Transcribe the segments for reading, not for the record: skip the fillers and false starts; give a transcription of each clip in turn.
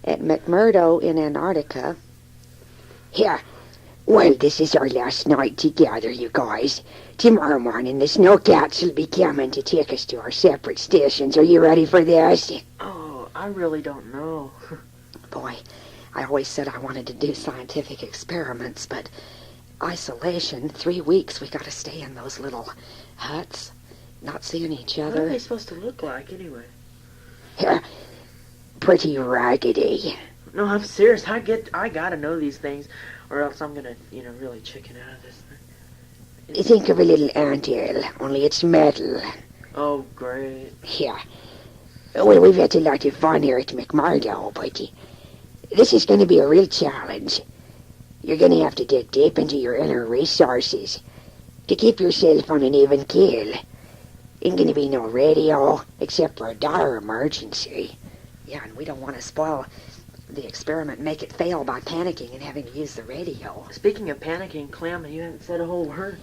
at McMurdo in Antarctica. Here. Well, this is our last night together, you guys. Tomorrow morning, the snowcats will be coming to take us to our separate stations. Are you ready for this? Oh, I really don't know. Boy, I always said I wanted to do scientific experiments, but isolation, 3 weeks, we got to stay in those little huts, not seeing each What are other. they supposed to look like, anyway? Here. Pretty raggedy. No, I'm serious. I gotta know these things, or else I'm gonna, really chicken out of this thing. Think of a little anthill, only it's metal. Oh, great. Here. Well, we've had a lot of fun here at McMurdo, but this is going to be a real challenge. You're going to have to dig deep into your inner resources to keep yourself on an even keel. Ain't going to be no radio, except for a dire emergency. Yeah, and we don't want to spoil the experiment, make it fail by panicking and having to use the radio. Speaking of panicking, Clem, you haven't said a whole word.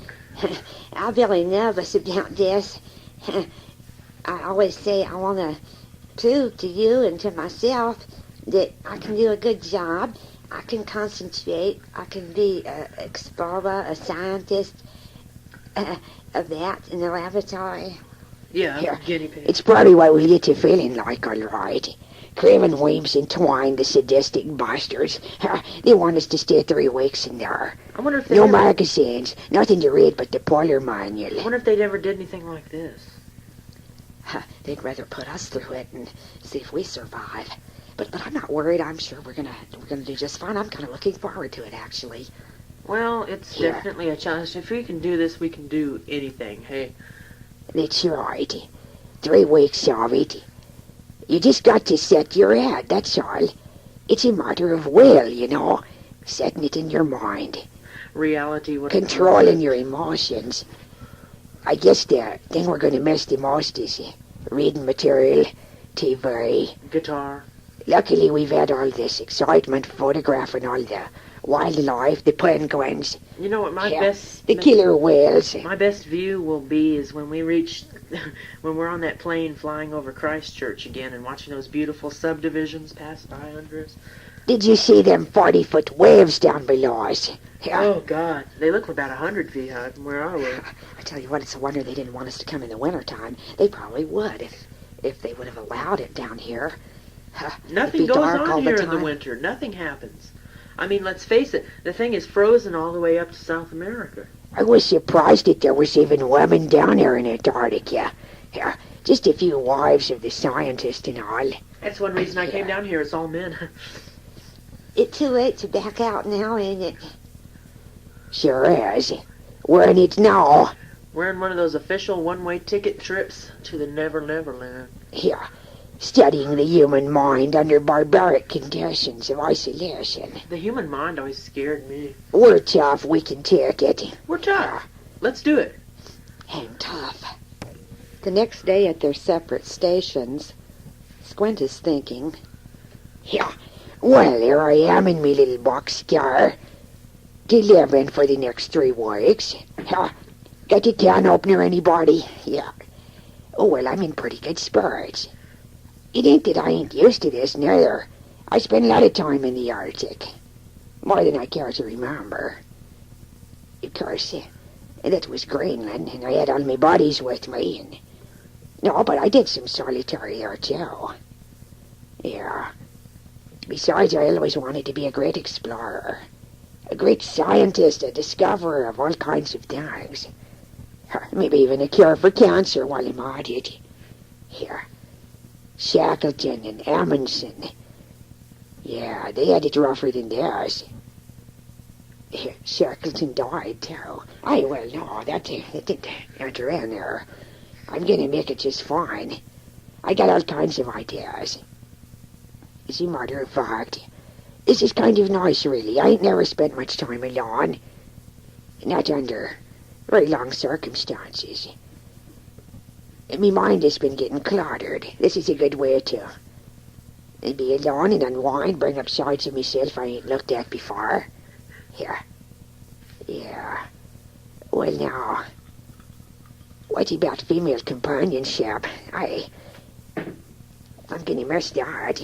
I'm very nervous about this. I always say I want to prove to you and to myself that I can do a good job. I can concentrate. I can be an explorer, a scientist, a vet in the laboratory. Yeah, Here, guinea pig. it's probably what we get to feeling like, all right. Craven Weems and Twine, the sadistic bastards. They want us to stay 3 weeks in there. I wonder if they No ever, magazines, nothing to read but the polar manual. I wonder if they ever did anything like this. They'd rather put us through it and see if we survive. But I'm not worried. I'm sure we're gonna do just fine. I'm kind of looking forward to it, actually. Well, it's Here. definitely a challenge. If we can do this, we can do anything. Hey, That's right. 3 weeks of it. You just got to set your head, that's all. It's a matter of will, you know. Setting it in your mind. reality. What Controlling your emotions. I guess the thing we're going to miss the most is reading material, TV. guitar. Luckily, we've had all this excitement photographing all the wildlife, the penguins, You know what? the killer whales. My best view will be is when we reach, when we're on that plane flying over Christchurch again and watching those beautiful subdivisions pass by under us. Did you see them 40-foot waves down below us? Oh God, they look about 100 feet high from where I live. I tell you what, it's a wonder they didn't want us to come in the wintertime. They probably would if they would have allowed it down here. Nothing goes on here in the winter. Nothing happens. I mean, let's face it, the thing is frozen all the way up to South America. I was surprised that there was even women down there in Antarctica. Just a few wives of the scientists and all. That's one reason I came down here. It's all men. It's too late to back out now, ain't it? Sure is. We're in it now. We're in one of those official one-way ticket trips to the Never Never Land. Here, studying the human mind under barbaric conditions of isolation. The human mind always scared me. We're tough, we can take it. We're tough. Let's do it. And tough. The next day at their separate stations, Squint is thinking, Well, here I am in me little boxcar, delivering for the next 3 weeks. Got a can opener, anybody? Oh, well, I'm in pretty good spirits. It ain't that I ain't used to this, neither. I spent a lot of time in the Arctic. More than I care to remember. Of course, that was Greenland, and I had all my buddies with me. And no, but I did some solitary there, too. Besides, I always wanted to be a great explorer. A great scientist, a discoverer of all kinds of things. Maybe even a cure for cancer while I'm at it. Shackleton and Amundsen. They had it rougher than theirs. Shackleton died, too. Well, no, that didn't enter in there. I'm gonna make it just fine. I got all kinds of ideas. As a matter of fact, this is kind of nice, really. I ain't never spent much time alone. Not under very long circumstances. My mind has been getting cluttered. This is a good way to be alone and unwind, bring up sides of myself I ain't looked at before. Well, now, what about female companionship? I'm gonna miss that.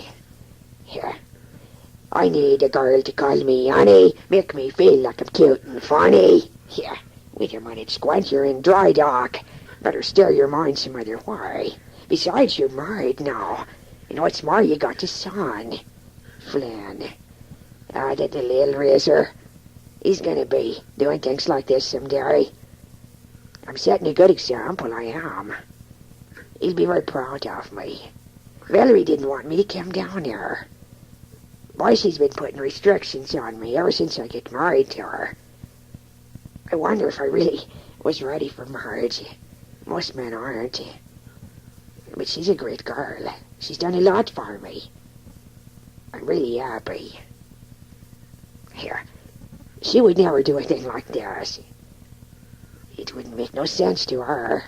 I need a girl to call me honey, make me feel like I'm cute and funny. Yeah, wait a minute, Squint, you're in dry dock. Better stir your mind some other way. Besides, you're married now. And what's more, you got a son. Flynn. Ah, that the little razor. He's gonna be doing things like this someday. I'm setting a good example, I am. He'll be very proud of me. Valerie didn't want me to come down here. Why, she's been putting restrictions on me ever since I get married to her. I wonder if I really was ready for marriage. Most men aren't. But she's a great girl. She's done a lot for me. I'm really happy. Here, she would never do a thing like this. It wouldn't make no sense to her.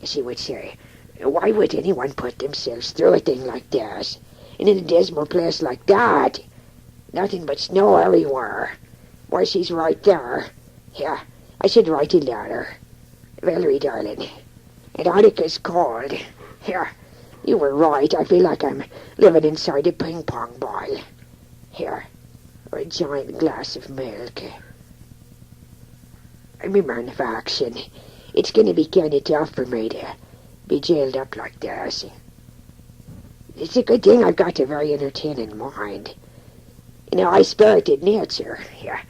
She would say, why would anyone put themselves through a thing like this? And in a dismal place like that? Nothing but snow everywhere. Why, she's right there. Yeah, I should write a letter. Valerie, darling, Antarctica's cold. Here, you were right. I feel like I'm living inside a ping-pong ball. Here, or a giant glass of milk. I'm a man of action. It's going to be kind of tough for me to be jailed up like this. It's a good thing I've got a very entertaining mind. You know, high-spirited nature. Yeah,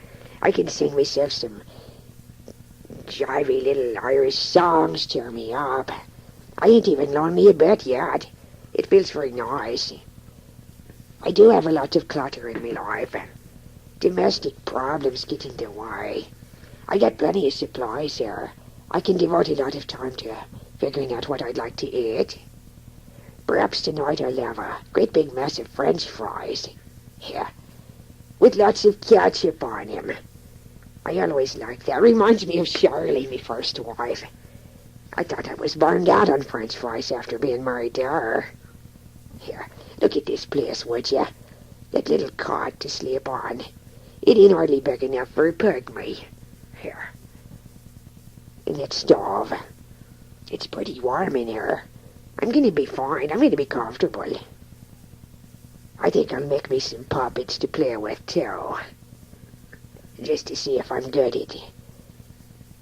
I can sing myself some jivey little Irish songs, cheer me up. I ain't even lonely a bit yet. It feels very nice. I do have a lot of clutter in my life. Domestic problems get in the way. I got plenty of supplies here. I can devote a lot of time to figuring out what I'd like to eat. Perhaps tonight I'll have a great big mess of French fries. Yeah, with lots of ketchup on them. I always liked that. Reminds me of Shirley, my first wife. I thought I was burned out on French fries after being married to her. Here, look at this place, would ya? That little cot to sleep on. It ain't hardly big enough for a pygmy. Here. And that stove. It's pretty warm in here. I'm going to be fine. I'm going to be comfortable. I think I'll make me some puppets to play with, too. Just to see if I'm good at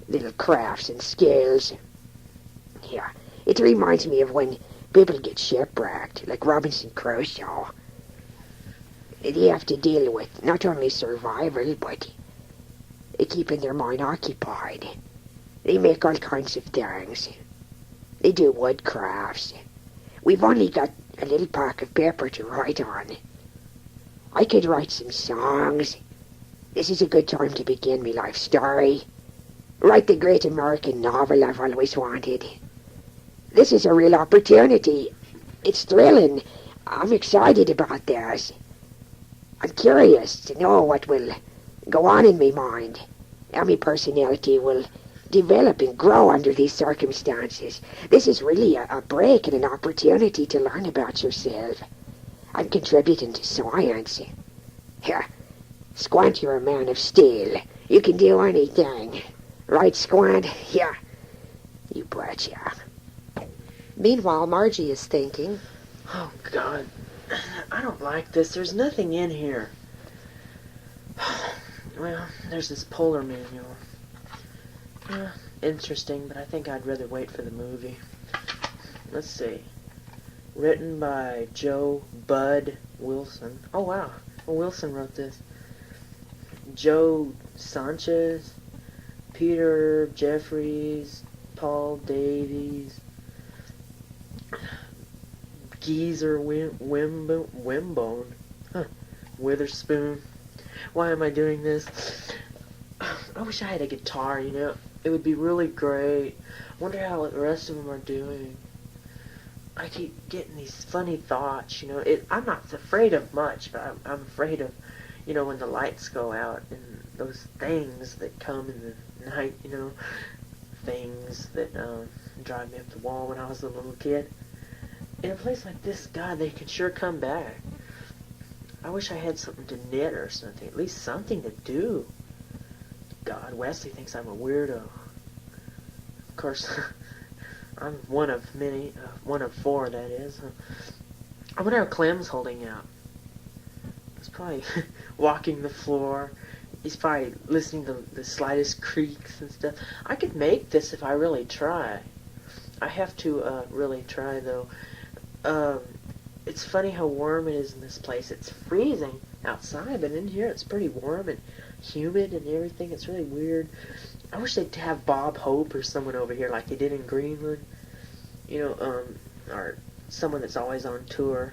little crafts and skills. Yeah, it reminds me of when people get shipwrecked, like Robinson Crusoe. They have to deal with not only survival, but keeping their mind occupied. They make all kinds of things. They do wood crafts. We've only got a little pack of paper to write on. I could write some songs. This is a good time to begin my life story. Write the great American novel I've always wanted. This is a real opportunity. It's thrilling. I'm excited about this. I'm curious to know what will go on in my mind, how my personality will develop and grow under these circumstances. This is really a break and an opportunity to learn about yourself. I'm contributing to science. Here, Squint, you're a man of steel. You can do anything. Right, Squint? Yeah. You betcha. Meanwhile, Margie is thinking, Oh, God. I don't like this. There's nothing in here. Well, there's this polar manual. Yeah, interesting, but I think I'd rather wait for the movie. Let's see. Written by Joe Bud Wilson. Oh, wow. Well, Wilson wrote this. Joe Sanchez, Peter Jeffries, Paul Davies, Geezer Wimbone, Witherspoon. Why am I doing this? I wish I had a guitar, you know. It would be really great. I wonder how the rest of them are doing. I keep getting these funny thoughts, you know. I'm not afraid of much, but I'm afraid of, you know, when the lights go out and those things that come in the night, you know. Things that drive me up the wall when I was a little kid. In a place like this, God, they can sure come back. I wish I had something to knit or something. At least something to do. God, Wesley thinks I'm a weirdo. Of course, I'm one of many. One of four, that is. I wonder how Clem's holding out. probably walking the floor. He's probably listening to the slightest creaks and stuff. I could make this if I really try. I have to really try, though. It's funny how warm it is in this place. It's freezing outside, but in here it's pretty warm and humid and everything. It's really weird. I wish they'd have Bob Hope or someone over here like they did in Greenland. Or someone that's always on tour,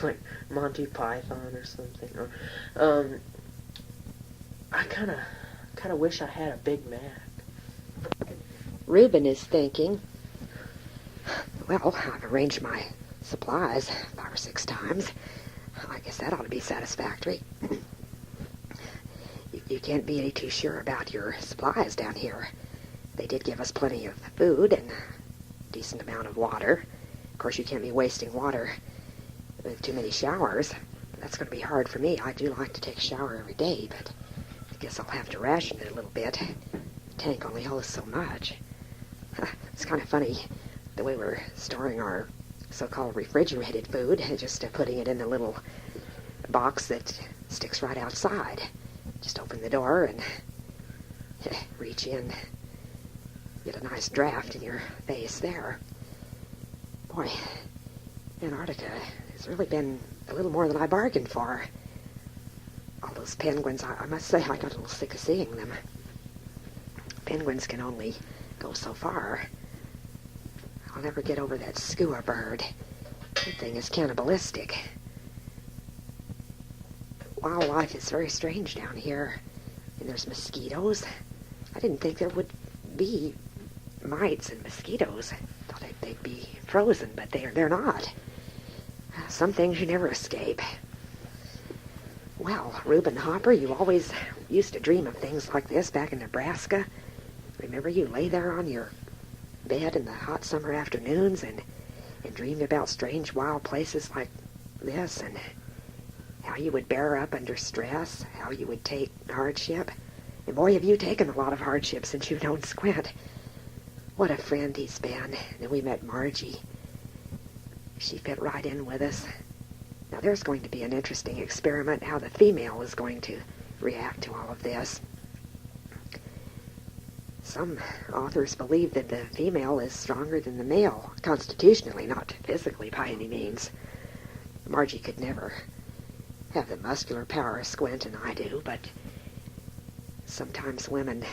like Monty Python or something. Or, I kind of wish I had a Big Mac. Reuben is thinking, well, I've arranged my supplies 5 or 6 times. I guess that ought to be satisfactory. You can't be any too sure about your supplies down here. They did give us plenty of food and a decent amount of water. Of course, you can't be wasting water with too many showers. That's going to be hard for me. I do like to take a shower every day, but I guess I'll have to ration it a little bit. The tank only holds so much. It's kind of funny the way we're storing our so-called refrigerated food, just putting it in the little box that sticks right outside. Just open the door and reach in, get a nice draft in your face there. Boy, Antarctica has really been a little more than I bargained for. All those penguins, I must say I got a little sick of seeing them. Penguins can only go so far. I'll never get over that skua bird. That thing is cannibalistic. Wildlife is very strange down here. And there's mosquitoes. I didn't think there would be mites and mosquitoes. Thought they'd be frozen, but they're not. Some things you never escape. Well, Reuben Hopper, you always used to dream of things like this back in Nebraska. Remember you lay there on your bed in the hot summer afternoons and dreamed about strange wild places like this, and how you would bear up under stress, how you would take hardship. And boy, have you taken a lot of hardship since you've known Squint. What a friend he's been. And then we met Margie. She fit right in with us. Now there's going to be an interesting experiment how the female is going to react to all of this. Some authors believe that the female is stronger than the male, constitutionally, not physically by any means. Margie could never have the muscular power Squint and I do, but sometimes women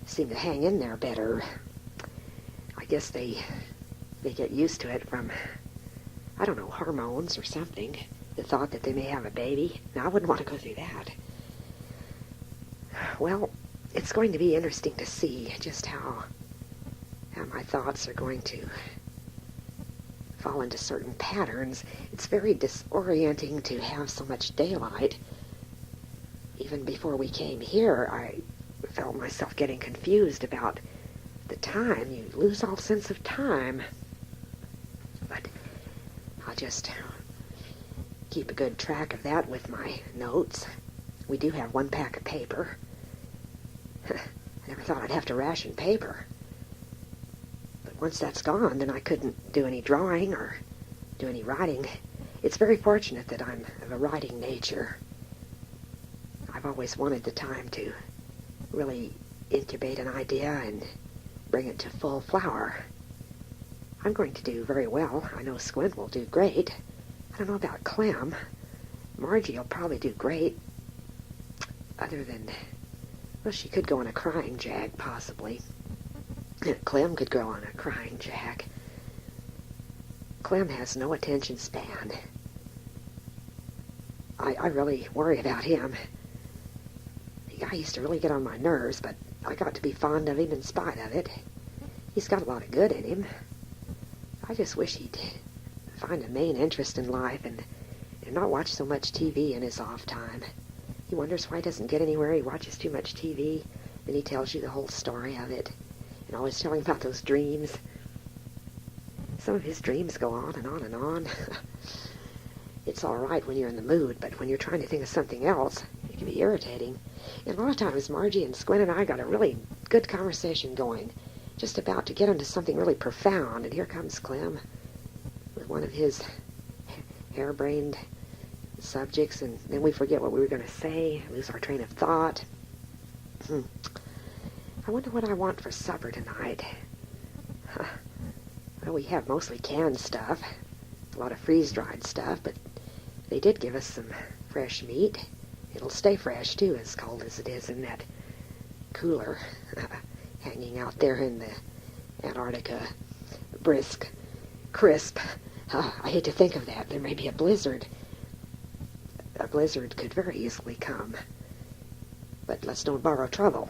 seem to hang in there better. I guess they get used to it from, I don't know, hormones or something. The thought that they may have a baby. Now, I wouldn't want to go through that. Well, it's going to be interesting to see just how my thoughts are going to fall into certain patterns. It's very disorienting to have so much daylight. Even before we came here, I felt myself getting confused about the time. You lose all sense of time. But I'll just keep a good track of that with my notes. We do have 1 pack of paper. I never thought I'd have to ration paper. But once that's gone, then I couldn't do any drawing or do any writing. It's very fortunate that I'm of a writing nature. I've always wanted the time to really incubate an idea and bring it to full flower. I'm going to do very well. I know Squint will do great. I don't know about Clem. Margie will probably do great. Other than, well, she could go on a crying jag, possibly. Clem could go on a crying jag. Clem has no attention span. I really worry about him. The guy used to really get on my nerves, but I got to be fond of him in spite of it. He's got a lot of good in him. I just wish he'd find a main interest in life and not watch so much TV in his off time. He wonders why he doesn't get anywhere. He watches too much TV. Then he tells you the whole story of it. And always telling about those dreams. Some of his dreams go on and on and on. It's all right when you're in the mood, but when you're trying to think of something else, it can be irritating. And a lot of times Margie and Squint and I got a really good conversation going, just about to get into something really profound, and here comes Clem with one of his harebrained subjects, and then we forget what we were going to say, lose our train of thought. I wonder what I want for supper tonight. Well, we have mostly canned stuff, a lot of freeze-dried stuff, but they did give us some fresh meat. It'll stay fresh, too, as cold as it is in that cooler hanging out there in the Antarctica. Brisk, crisp. I hate to think of that. There may be a blizzard. A blizzard could very easily come. But let's don't borrow trouble.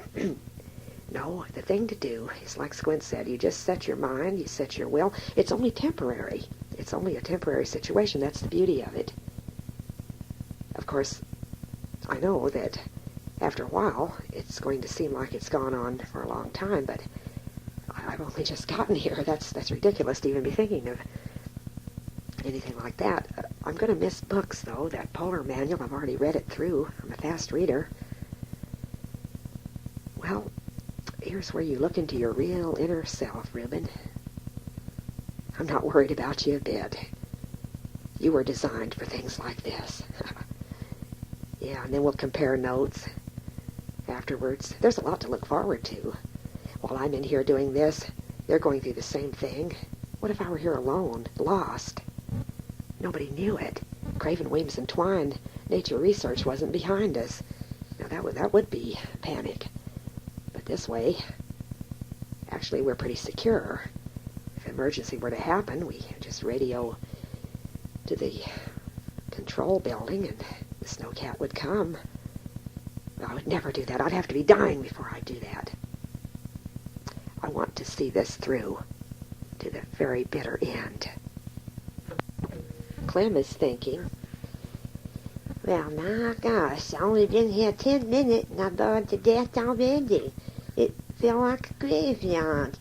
No, the thing to do is, like Squint said, you just set your mind, you set your will. It's only temporary. It's only a temporary situation. That's the beauty of it. Of course, I know that after a while, it's going to seem like it's gone on for a long time, but I've only just gotten here. That's ridiculous to even be thinking of anything like that. I'm going to miss books, though. That polar manual, I've already read it through. I'm a fast reader. Well, here's where you look into your real inner self, Reuben. I'm not worried about you a bit. You were designed for things like this. Yeah, and then we'll compare notes afterwards. There's a lot to look forward to. While I'm in here doing this, they're going through the same thing. What if I were here alone, lost? Nobody knew it. Craven, Weems, and Twine, nature research wasn't behind us. Now that would be panic. But this way, actually, we're pretty secure. If an emergency were to happen, we just radio to the control building and the snowcat would come. I would never do that. I'd have to be dying before I'd do that. I want to see this through to the very bitter end. Clem is thinking, Well, my gosh, I only been here 10 minutes and I'm bored to death already. It feel like a graveyard.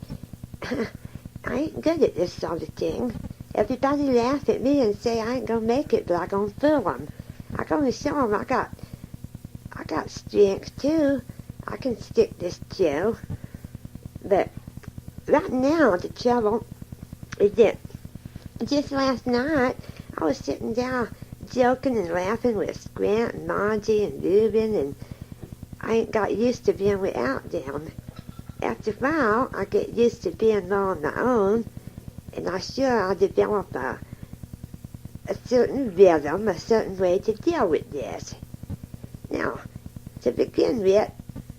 I ain't good at this sort of thing. Everybody laugh at me and say I ain't gonna make it, but I gonna fool 'em. I gonna show 'em I got strength too. I can stick this Joe. But right now the trouble is that just last night I was sitting down joking and laughing with Squint and Margie and Reuben, and I ain't got used to being without them. After a while, I get used to being more on my own, and I'm sure I'll develop a certain rhythm, a certain way to deal with this. Now, to begin with,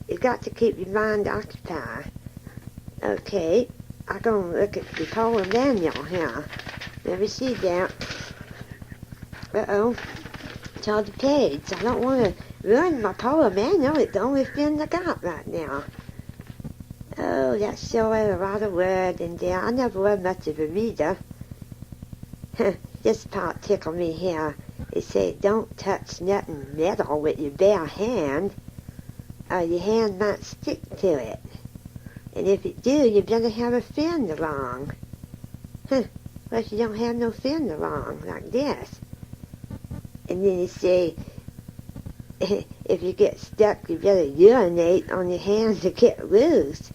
you got to keep your mind occupied. Okay, I'm going to look at the polar manual here. Let me see that. Uh-oh. It's on the page. I don't want to ruin my polar manual. It's the only thing I got right now. Oh, that's showing a lot of words in there. I never was much of a reader. This part tickled me here. It said, don't touch nothing metal with your bare hand, or your hand might stick to it. And if it do, you better have a friend along. What if you don't have no friend along, like this? And then you say, if you get stuck, you better urinate on your hand to get loose.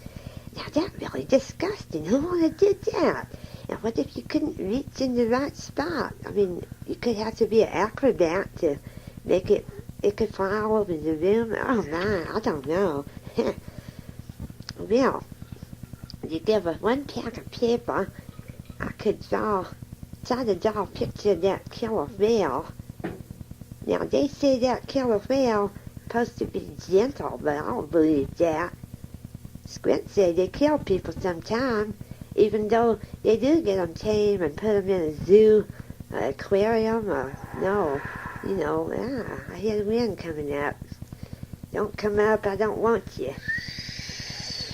Now, that's really disgusting. Who would have did that? And what if you couldn't reach in the right spot? I mean, you could have to be an acrobat to make it could fly all over the room. Oh, my, I don't know. Well, you give us one pack of paper, I could try to draw a picture of that killer whale. Now, they say that killer whale supposed to be gentle, but I don't believe that. Squint said they kill people sometime, even though they do get them tame and put them in a zoo, aquarium, or no. You know, I hear the wind coming up. Don't come up, I don't want you.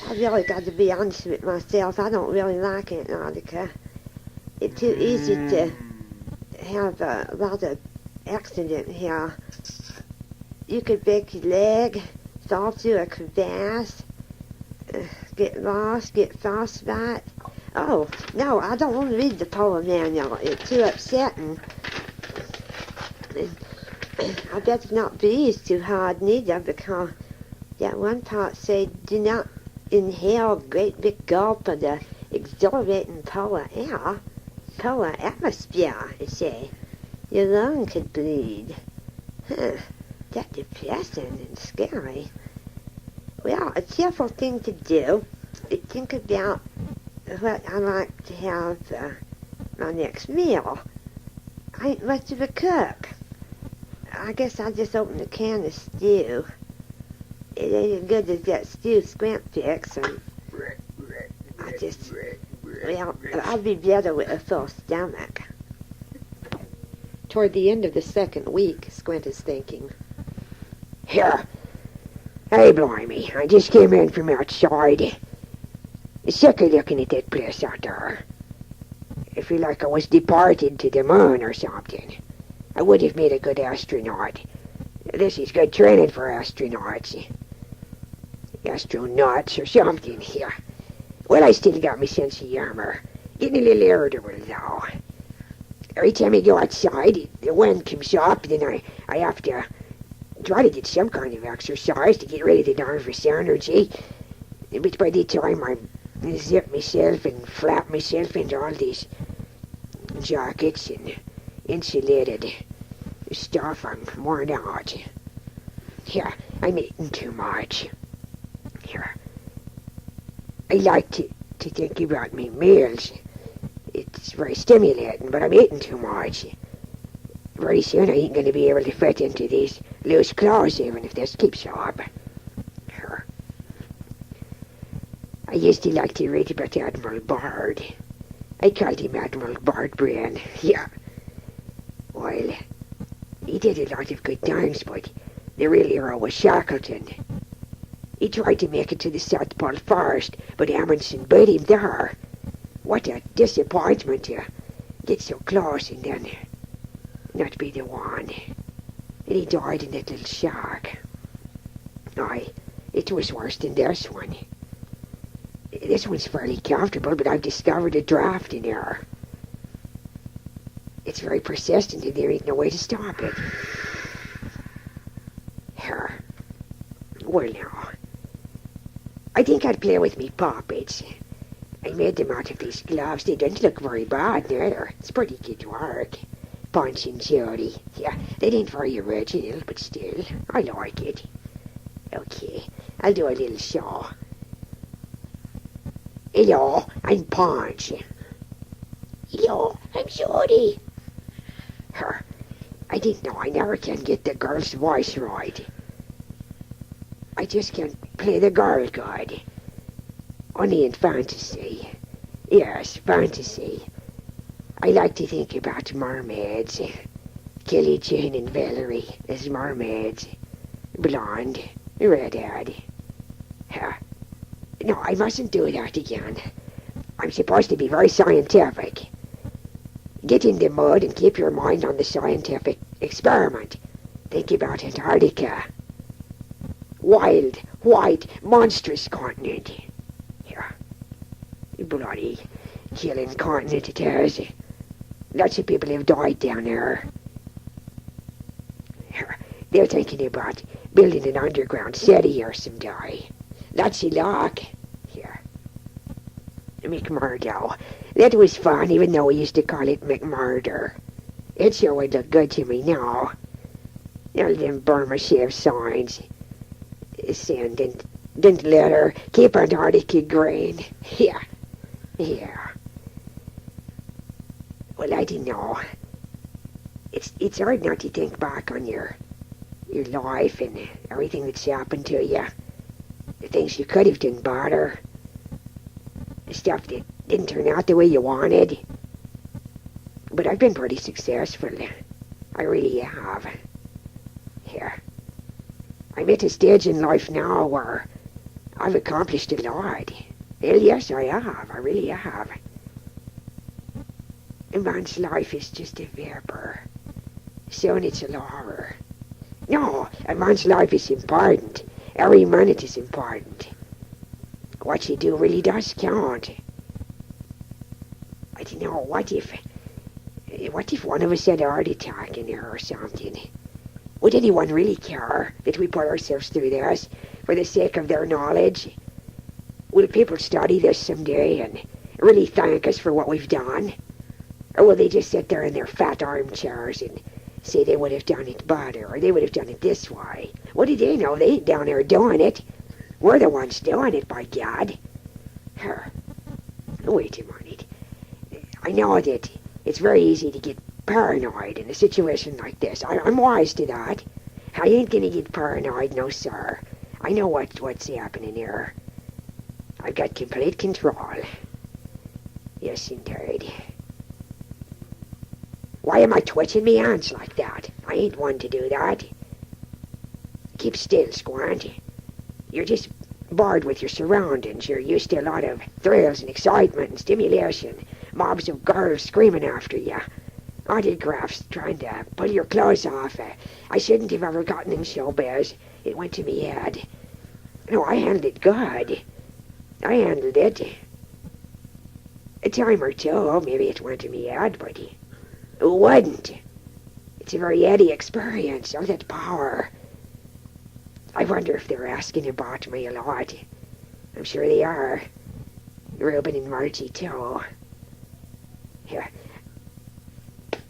I really got to be honest with myself. I don't really like Antarctica. It's too easy to have a lot of accident here. You could break your leg, fall through a crevasse, get lost, get frostbite. Oh, no, I don't want to read the polar manual. It's too upsetting. I better not breathe too hard neither, because that one part said, do not inhale a great big gulp of the exhilarating polar air, polar atmosphere, it say. Your lung could bleed. Huh. That depressing and scary. Well, a cheerful thing to do is think about what I like to have my next meal. I ain't much of a cook. I guess I'll just open a can of stew. It ain't as good as that stew Squint picks, and I'll be better with a full stomach. Toward the end of the second week, Squint is thinking, Here. Hey, blimey, I just came in from outside. Sick of looking at that place out there. I feel like I was departed to the moon or something. I would have made a good astronaut. This is good training for astronauts. Astronauts or something, yeah. Well, I still got my sense of humor. Getting a little irritable, though. Every time I go outside, the wind comes up, then I have to try to get some kind of exercise to get rid of the nervous energy. But by the time I zip myself and flap myself into all these jackets and insulated stuff, I'm worn out. Here, I'm eating too much. Here, I like to think about me meals. It's very stimulating, but I'm eating too much. Very soon I ain't going to be able to fit into these loose clothes even if this keeps up. Here. I used to like to read about Admiral Bard. I called him Admiral Bardbrain, yeah. Well, he did a lot of good things, but the real hero was Shackleton. He tried to make it to the South Pole first, but Amundsen beat him there. What a disappointment to get so close and then not be the one. And he died in that little shack. Aye, it was worse than this one. This one's fairly comfortable, but I've discovered a draft in there. It's very persistent and there ain't no way to stop it. Here. Well now, I think I'd play with me puppets. I made them out of these gloves. They don't look very bad neither. It's pretty good work. Punch and Judy. Yeah, they ain't very original, but still, I like it. Okay, I'll do a little show. Hello, I'm Punch. Hello, I'm Judy. Her. I didn't know I never can get the girl's voice right. I just can't play the girl good. Only in fantasy. Yes, fantasy. I like to think about mermaids. Kelly, Jane, and Valerie as mermaids. Blonde, redhead. No, I mustn't do that again. I'm supposed to be very scientific. Get in the mud and keep your mind on the scientific experiment. Think about Antarctica. Wild, white, monstrous continent. Yeah. Bloody, killing continent it is. Lots of people have died down there. They're thinking about building an underground city here someday. Lots of luck. Here. McMurdo. That was fun, even though we used to call it McMurder. It sure would look good to me now. All them Burma Chef signs. Send and didn't let her keep Antarctica green. Yeah. Yeah. Well, I don't know. It's hard not to think back on your life and everything that's happened to you. The things you could have done better. The stuff that didn't turn out the way you wanted. But I've been pretty successful. I really have. Here. I'm at a stage in life now where I've accomplished a lot. Well, yes, I have. I really have. A man's life is just a vapor. Soon it's a horror. No, a man's life is important. Every minute is important. What you do really does count. I don't know, what if one of us had a heart attack in there or something? Would anyone really care that we put ourselves through this for the sake of their knowledge? Will people study this someday and really thank us for what we've done? Or will they just sit there in their fat armchairs and say they would have done it better, or they would have done it this way. What did they know? They ain't down there doing it. We're the ones doing it, by God. Here, wait a minute. I know that it's very easy to get paranoid in a situation like this. I'm wise to that. I ain't gonna get paranoid, no sir. I know what's happening here. I've got complete control. Yes, indeed. Why am I twitching me hands like that? I ain't one to do that. Keep still, Squint. You're just bored with your surroundings. You're used to a lot of thrills and excitement and stimulation. Mobs of girls screaming after you. Autographs trying to pull your clothes off. I shouldn't have ever gotten in showbiz. It went to me head. No, I handled it good. I handled it. A time or two, maybe it went to me head, but it wouldn't. It's a very heady experience, all that power. I wonder if they're asking about me a lot. I'm sure they are. Reuben and Margie, too. Yeah.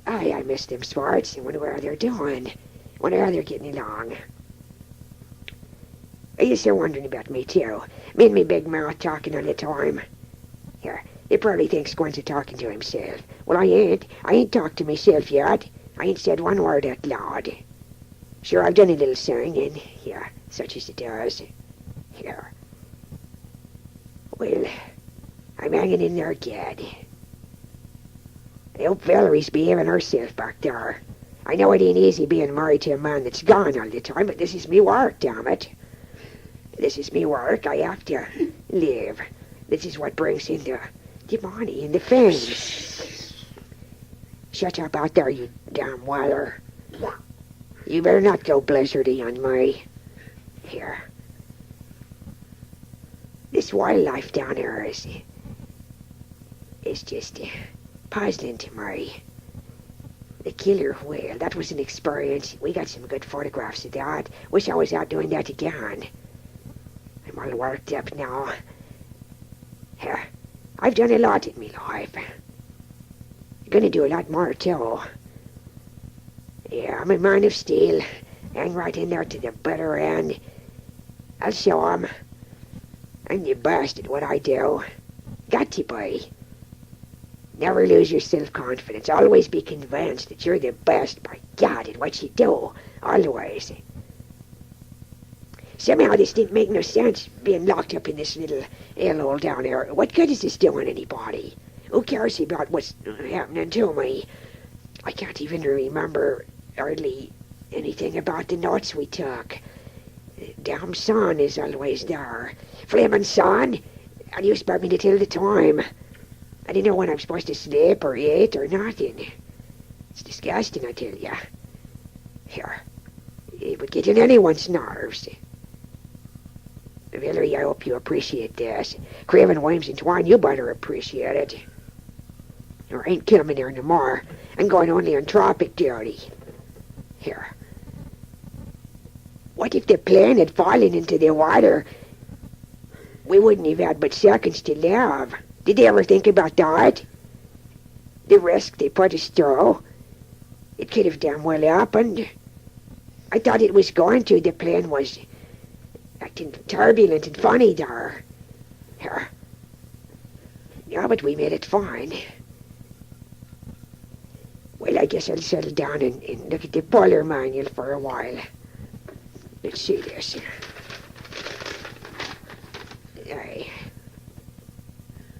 I miss them sports. I wonder where they're doing. Wonder how they're getting along. I guess they're wondering about me, too. Me and me big mouth talking all the time. Here, they probably think Squint's talking to himself. Well, I ain't. I ain't talked to myself yet. I ain't said one word out loud. Sure, I've done a little singing. Yeah, such as it does. Here. Well, I'm hanging in there, kid. I hope Valerie's behaving herself back there. I know it ain't easy being married to a man that's gone all the time, but this is me work, damn it. This is me work. I have to live. This is what brings in the money and the fame. Shut up out there, you damn Weller. You better not go blizzardy on me. Here. This wildlife down there is just puzzling to me. The killer whale, that was an experience. We got some good photographs of that. Wish I was out doing that again. I'm all worked up now. Here, I've done a lot in my life. Gonna do a lot more too. Yeah, I'm a man of steel. Hang right in there to the bitter end. I'll show 'em. I'm the best at what I do. Got to be. Never lose your self-confidence. Always be convinced that you're the best, by God, at what you do. Always. Somehow this didn't make no sense, being locked up in this little hellhole down there. What good is this doing anybody? Who cares about what's happening to me? I can't even remember hardly anything about the notes we took. The damn sun is always there. Flaming sun? And you expect me to tell the time? I didn't know when I'm supposed to sleep or eat or nothing. It's disgusting, I tell ya. Here, it would get in anyone's nerves. Valerie, I hope you appreciate this. Craven, Williams, and Twine, you better appreciate it. Or ain't coming here no more. I'm going only on tropic duty. Here. What if the plane had fallen into the water? We wouldn't have had but seconds to live. Did they ever think about that? The risk they put us through? It could have damn well happened. I thought it was going to. The plane was acting turbulent and funny there. Here. Yeah, but we made it fine. Well, I guess I'll settle down and look at the boiler manual for a while. Let's see this. Aye.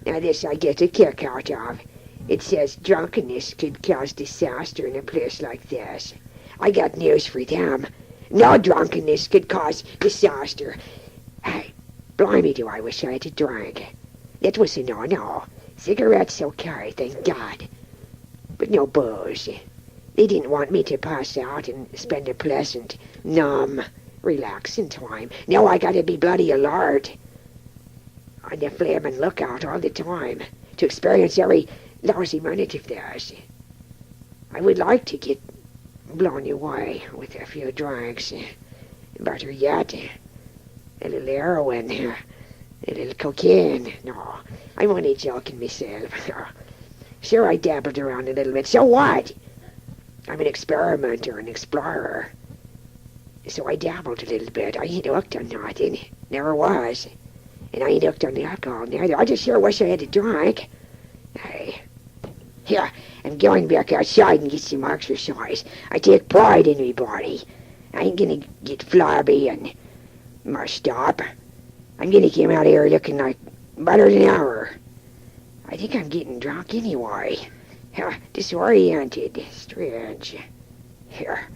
Now this I get a kick out of. It says drunkenness could cause disaster in a place like this. I got news for them. No drunkenness could cause disaster. Hey, blimey do I wish I had a drink. That was a no-no. Cigarettes okay, thank God. But no booze. They didn't want me to pass out and spend a pleasant, numb, relaxing time. No, I gotta be bloody alert. On the flaming lookout all the time to experience every lousy minute of theirs. I would like to get blown away with a few drinks. Better yet, a little heroin, a little cocaine. No, I'm only joking myself. Sure, I dabbled around a little bit. So what? I'm an experimenter, an explorer. So I dabbled a little bit. I ain't hooked on nothing. Never was. And I ain't hooked on the alcohol neither. I just sure wish I had a drink. Hey. Here, I'm going back outside and get some exercise. I take pride in me body. I ain't gonna get flabby and mushed up. I'm gonna come out here looking like better than ever. I think I'm getting drunk anyway. Disoriented. Strange. Here.